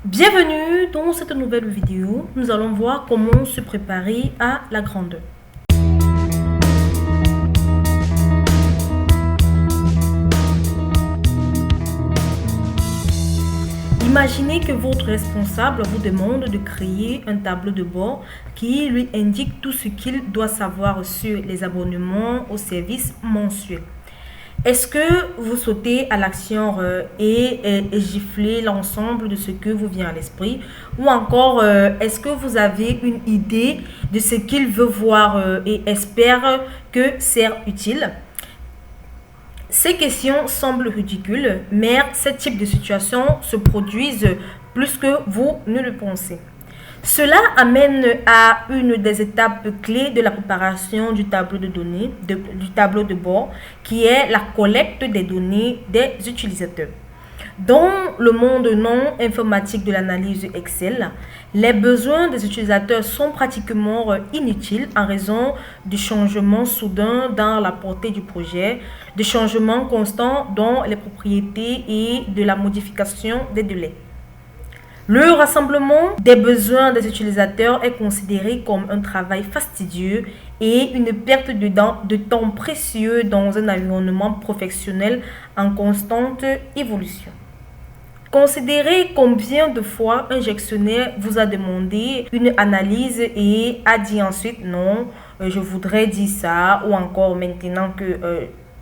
Bienvenue dans cette nouvelle vidéo. Nous allons voir comment se préparer à la grandeur. Imaginez que votre responsable vous demande de créer un tableau de bord qui lui indique tout ce qu'il doit savoir sur les abonnements aux services mensuels. Est-ce que vous sautez à l'action et giflez l'ensemble de ce que vous vient à l'esprit? Ou encore, est-ce que vous avez une idée de ce qu'il veut voir et espère que c'est utile? Ces questions semblent ridicules, mais ce type de situation se produisent plus que vous ne le pensez. Cela amène à une des étapes clés de la préparation du tableau de données, du tableau de bord, qui est la collecte des données des utilisateurs. Dans le monde non informatique de l'analyse Excel, les besoins des utilisateurs sont pratiquement inutiles en raison du changement soudain dans la portée du projet, de changements constants dans les propriétés et de la modification des délais. Le rassemblement des besoins des utilisateurs est considéré comme un travail fastidieux et une perte de temps précieux dans un environnement professionnel en constante évolution. Considérez combien de fois un gestionnaire vous a demandé une analyse et a dit ensuite non, je voudrais dire ça, ou encore maintenant que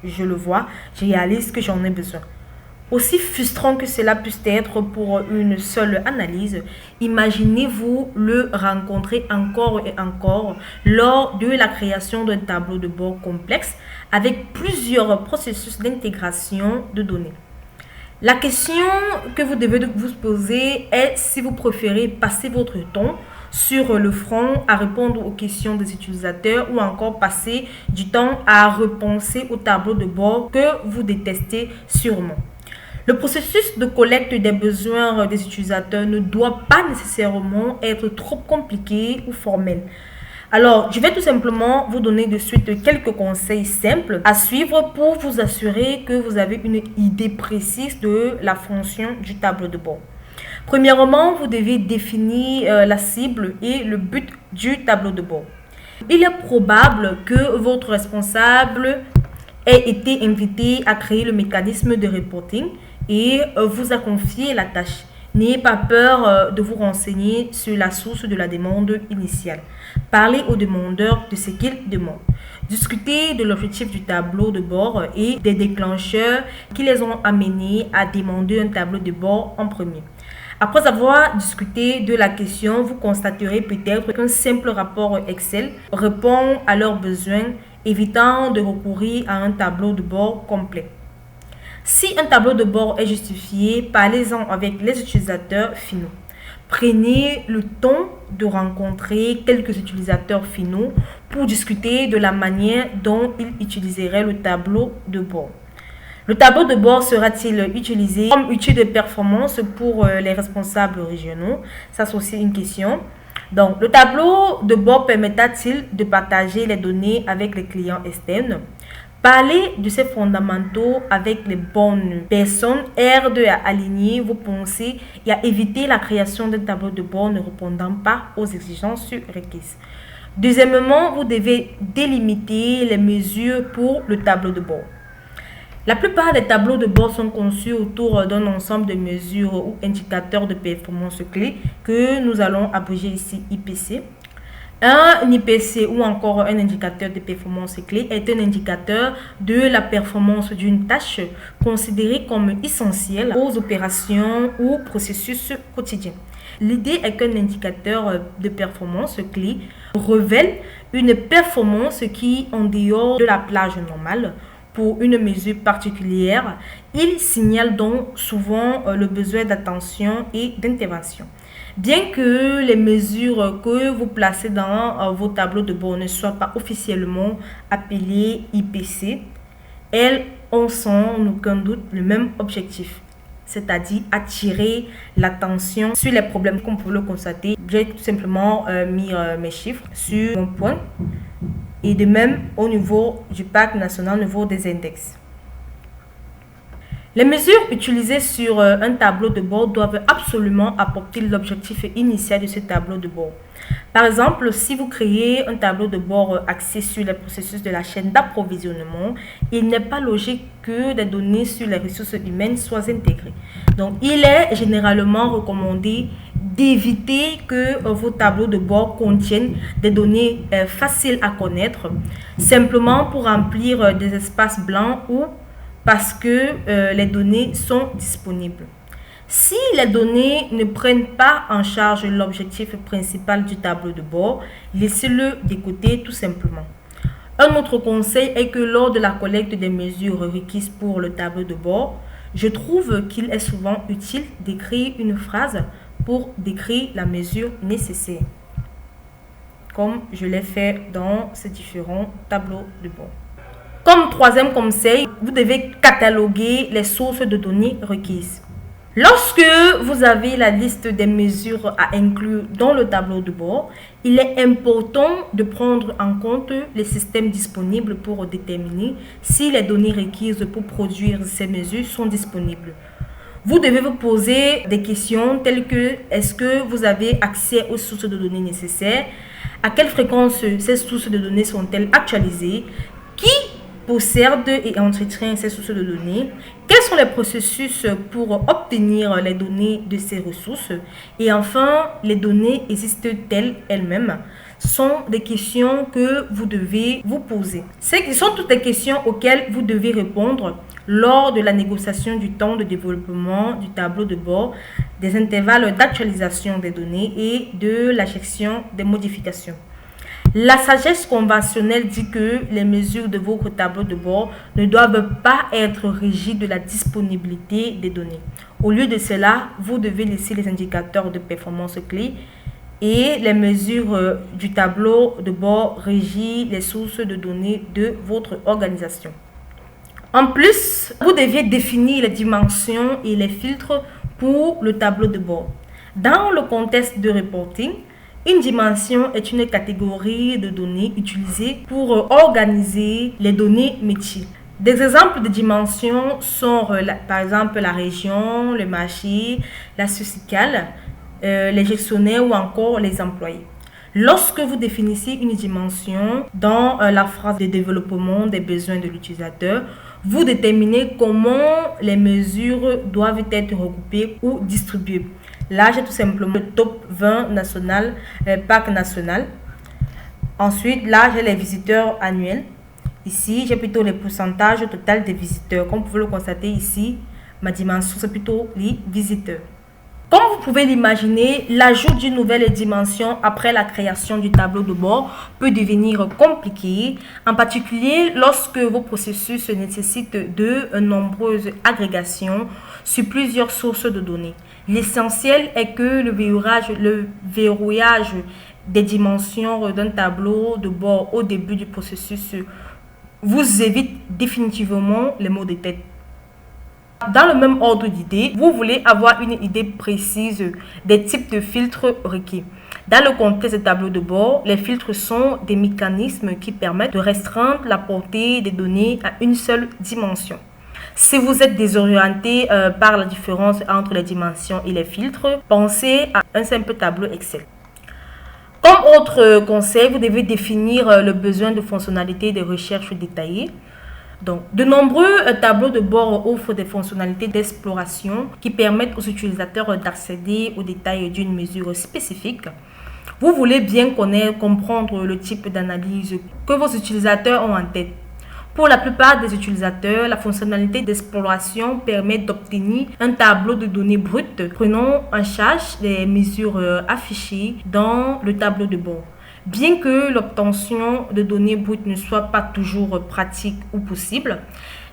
je le vois, je réalise que j'en ai besoin. Aussi frustrant que cela puisse être pour une seule analyse, imaginez-vous le rencontrer encore et encore lors de la création d'un tableau de bord complexe avec plusieurs processus d'intégration de données. La question que vous devez vous poser est si vous préférez passer votre temps sur le front à répondre aux questions des utilisateurs ou encore passer du temps à repenser au tableau de bord que vous détestez sûrement. Le processus de collecte des besoins des utilisateurs ne doit pas nécessairement être trop compliqué ou formel. Alors, je vais tout simplement vous donner de suite quelques conseils simples à suivre pour vous assurer que vous avez une idée précise de la fonction du tableau de bord. Premièrement, vous devez définir la cible et le but du tableau de bord. Il est probable que votre responsable ait été invité à créer le mécanisme de reporting et vous a confié la tâche. N'ayez pas peur de vous renseigner sur la source de la demande initiale. Parlez au demandeur de ce qu'il demande. Discutez de l'objectif du tableau de bord et des déclencheurs qui les ont amenés à demander un tableau de bord en premier. Après avoir discuté de la question, vous constaterez peut-être qu'un simple rapport Excel répond à leurs besoins, évitant de recourir à un tableau de bord complet. Si un tableau de bord est justifié, parlez-en avec les utilisateurs finaux. Prenez le temps de rencontrer quelques utilisateurs finaux pour discuter de la manière dont ils utiliseraient le tableau de bord. Le tableau de bord sera-t-il utilisé comme outil de performance pour les responsables régionaux? Ça, c'est aussi une question. Donc, le tableau de bord permettra-t-il de partager les données avec les clients externes? Parlez de ces fondamentaux avec les bonnes personnes, aide à aligner vos pensées et à éviter la création d'un tableau de bord ne répondant pas aux exigences requises. Deuxièmement, vous devez délimiter les mesures pour le tableau de bord. La plupart des tableaux de bord sont conçus autour d'un ensemble de mesures ou indicateurs de performance clés que nous allons abréger ici IPC. Un IPC ou encore un indicateur de performance clé est un indicateur de la performance d'une tâche considérée comme essentielle aux opérations ou processus quotidiens. L'idée est qu'un indicateur de performance clé révèle une performance qui, en dehors de la plage normale, pour une mesure particulière, il signale donc souvent le besoin d'attention et d'intervention. Bien que les mesures que vous placez dans vos tableaux de bord ne soient pas officiellement appelées IPC, elles ont sans aucun doute le même objectif, c'est-à-dire attirer l'attention sur les problèmes. Comme vous pouvez le constater, j'ai tout simplement mis mes chiffres sur mon point. Et de même au niveau du parc national, au niveau des index. Les mesures utilisées sur un tableau de bord doivent absolument apporter l'objectif initial de ce tableau de bord. Par exemple, si vous créez un tableau de bord axé sur les processus de la chaîne d'approvisionnement, il n'est pas logique que des données sur les ressources humaines soient intégrées. Donc, il est généralement recommandé d'éviter que vos tableaux de bord contiennent des données faciles à connaître, simplement pour remplir des espaces blancs ou parce que les données sont disponibles. Si les données ne prennent pas en charge l'objectif principal du tableau de bord, laissez-le de côté tout simplement. Un autre conseil est que lors de la collecte des mesures requises pour le tableau de bord, je trouve qu'il est souvent utile d'écrire une phrase pour décrire la mesure nécessaire, comme je l'ai fait dans ces différents tableaux de bord. Comme troisième conseil, vous devez cataloguer les sources de données requises. Lorsque vous avez la liste des mesures à inclure dans le tableau de bord, il est important de prendre en compte les systèmes disponibles pour déterminer si les données requises pour produire ces mesures sont disponibles. Vous devez vous poser des questions telles que: est-ce que vous avez accès aux sources de données nécessaires? À quelle fréquence ces sources de données sont-elles actualisées? Qui possède et entretient ces sources de données? Quels sont les processus pour obtenir les données de ces ressources? Et enfin, les données existent-elles elles-mêmes? Ce sont des questions que vous devez vous poser. Ce sont toutes les questions auxquelles vous devez répondre lors de la négociation du temps de développement du tableau de bord, des intervalles d'actualisation des données et de la gestion des modifications. La sagesse conventionnelle dit que les mesures de votre tableau de bord ne doivent pas être régies de la disponibilité des données. Au lieu de cela, vous devez laisser les indicateurs de performance clés et les mesures du tableau de bord régir les sources de données de votre organisation. En plus, vous devez définir les dimensions et les filtres pour le tableau de bord. Dans le contexte de reporting, une dimension est une catégorie de données utilisée pour organiser les données métiers. Des exemples de dimensions sont par exemple la région, le marché, la sociale, les gestionnaires ou encore les employés. Lorsque vous définissez une dimension dans la phrase de développement des besoins de l'utilisateur, vous déterminez comment les mesures doivent être regroupées ou distribuées. Là, j'ai tout simplement le top 20 national, parc national. Ensuite, là, j'ai les visiteurs annuels. Ici, j'ai plutôt les pourcentages total des visiteurs. Comme vous pouvez le constater ici, ma dimension, c'est plutôt les visiteurs. Comme vous pouvez l'imaginer, l'ajout d'une nouvelle dimension après la création du tableau de bord peut devenir compliqué, en particulier lorsque vos processus nécessitent de nombreuses agrégations sur plusieurs sources de données. L'essentiel est que le verrouillage des dimensions d'un tableau de bord au début du processus vous évite définitivement les maux de tête. Dans le même ordre d'idée, vous voulez avoir une idée précise des types de filtres requis. Dans le contexte des tableaux de bord, les filtres sont des mécanismes qui permettent de restreindre la portée des données à une seule dimension. Si vous êtes désorienté par la différence entre les dimensions et les filtres, pensez à un simple tableau Excel. Comme autre conseil, vous devez définir le besoin de fonctionnalités de recherche détaillées. Donc, de nombreux tableaux de bord offrent des fonctionnalités d'exploration qui permettent aux utilisateurs d'accéder aux détails d'une mesure spécifique. Vous voulez bien comprendre le type d'analyse que vos utilisateurs ont en tête. Pour la plupart des utilisateurs, la fonctionnalité d'exploration permet d'obtenir un tableau de données brutes prenant en charge les mesures affichées dans le tableau de bord. Bien que l'obtention de données brutes ne soit pas toujours pratique ou possible,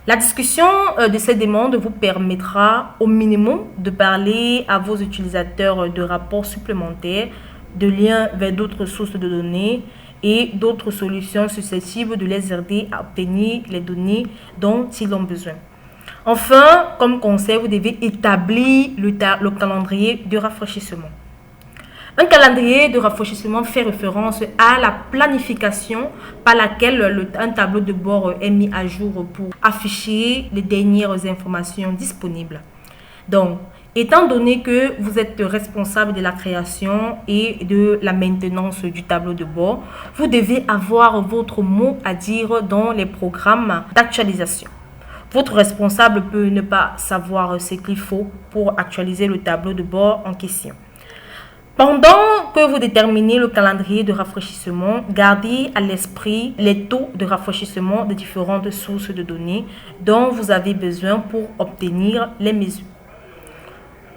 la discussion de ces demandes vous permettra au minimum de parler à vos utilisateurs de rapports supplémentaires, de liens vers d'autres sources de données et d'autres solutions susceptibles de les aider à obtenir les données dont ils ont besoin. Enfin, comme conseil, vous devez établir le calendrier de rafraîchissement. Un calendrier de rafraîchissement fait référence à la planification par laquelle un tableau de bord est mis à jour pour afficher les dernières informations disponibles. Donc, étant donné que vous êtes responsable de la création et de la maintenance du tableau de bord, vous devez avoir votre mot à dire dans les programmes d'actualisation. Votre responsable peut ne pas savoir ce qu'il faut pour actualiser le tableau de bord en question. Pendant que vous déterminez le calendrier de rafraîchissement, gardez à l'esprit les taux de rafraîchissement des différentes sources de données dont vous avez besoin pour obtenir les mesures.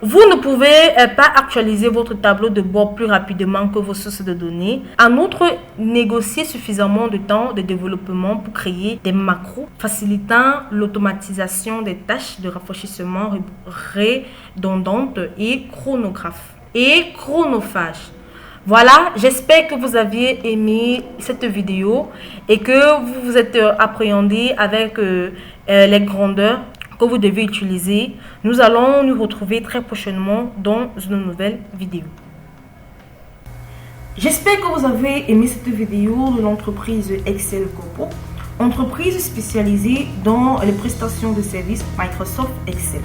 Vous ne pouvez pas actualiser votre tableau de bord plus rapidement que vos sources de données. En outre, négociez suffisamment de temps de développement pour créer des macros facilitant l'automatisation des tâches de rafraîchissement redondantes et chronophages. Voilà, j'espère que vous aviez aimé cette vidéo et que vous vous êtes appréhendé avec les grandeurs que vous devez utiliser. Nous allons nous retrouver très prochainement dans une nouvelle vidéo. J'espère que vous avez aimé cette vidéo de l'entreprise Excel Corpo, entreprise spécialisée dans les prestations de services Microsoft Excel.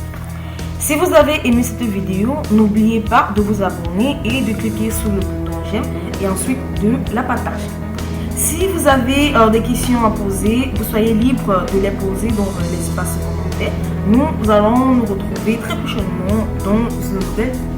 Si vous avez aimé cette vidéo, n'oubliez pas de vous abonner et de cliquer sur le bouton j'aime et ensuite de la partager. Si vous avez des questions à poser, vous soyez libre de les poser dans l'espace commentaire. Nous allons nous retrouver très prochainement dans une nouvelle vidéo.